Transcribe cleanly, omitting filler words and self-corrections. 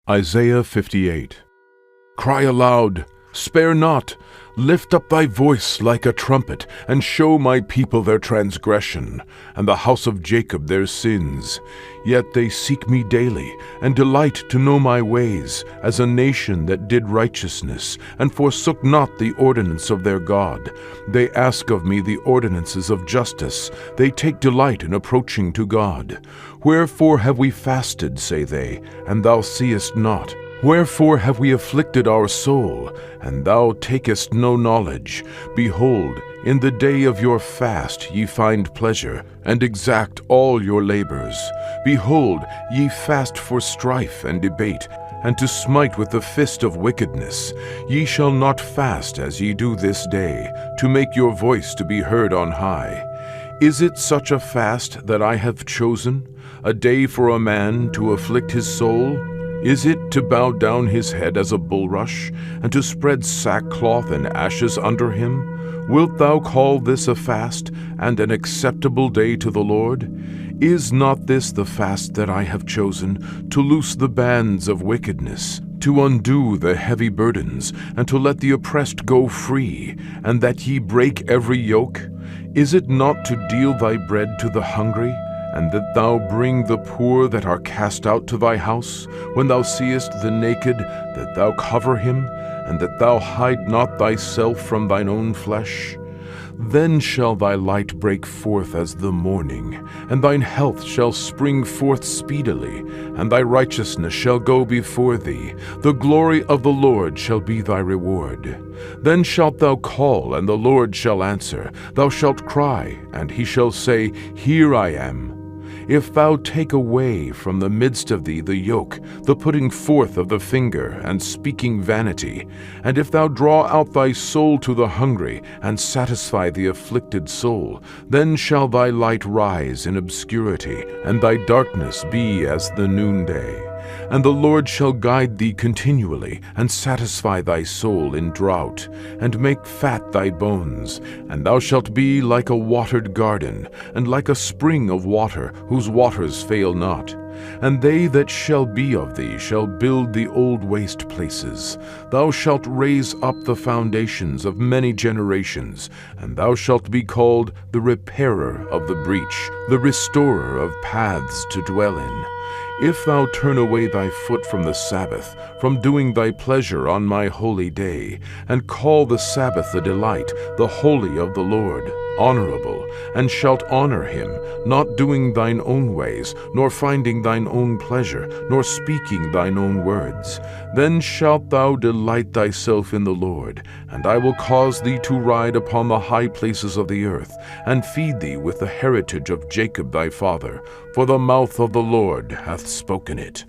Isaiah 58. Cry aloud, spare not, lift up thy voice like a trumpet, and show my people their transgression, and the house of Jacob their sins. Yet they seek me daily, and delight to know my ways, as a nation that did righteousness, and forsook not the ordinance of their God. They ask of me the ordinances of justice, they take delight in approaching to God. Wherefore have we fasted, say they, and thou seest not? Wherefore have we afflicted our soul, and thou takest no knowledge? Behold, in the day of your fast ye find pleasure, and exact all your labors. Behold, ye fast for strife and debate, and to smite with the fist of wickedness. Ye shall not fast as ye do this day, to make your voice to be heard on high. Is it such a fast that I have chosen, a day for a man to afflict his soul? Is it to bow down his head as a bulrush, and to spread sackcloth and ashes under him? Wilt thou call this a fast, and an acceptable day to the Lord? Is not this the fast that I have chosen, to loose the bands of wickedness, to undo the heavy burdens, and to let the oppressed go free, and that ye break every yoke? Is it not to deal thy bread to the hungry, and that thou bring the poor that are cast out to thy house? When thou seest the naked, that thou cover him, and that thou hide not thyself from thine own flesh? Then shall thy light break forth as the morning, and thine health shall spring forth speedily, and thy righteousness shall go before thee. The glory of the Lord shall be thy reward. Then shalt thou call, and the Lord shall answer. Thou shalt cry, and he shall say, Here I am. If thou take away from the midst of thee the yoke, the putting forth of the finger, and speaking vanity, and if thou draw out thy soul to the hungry, and satisfy the afflicted soul, then shall thy light rise in obscurity, and thy darkness be as the noonday. And the Lord shall guide thee continually, and satisfy thy soul in drought, and make fat thy bones. And thou shalt be like a watered garden, and like a spring of water, whose waters fail not. And they that shall be of thee shall build the old waste places. Thou shalt raise up the foundations of many generations, and thou shalt be called the repairer of the breach, the restorer of paths to dwell in. If thou turn away thy foot from the Sabbath, from doing thy pleasure on my holy day, and call the Sabbath a delight, the holy of the Lord, honorable, and shalt honor him, not doing thine own ways, nor finding thine own pleasure, nor speaking thine own words, then shalt thou delight thyself in the Lord, and I will cause thee to ride upon the high places of the earth, and feed thee with the heritage of Jacob thy father, for the mouth of the Lord hath spoken it.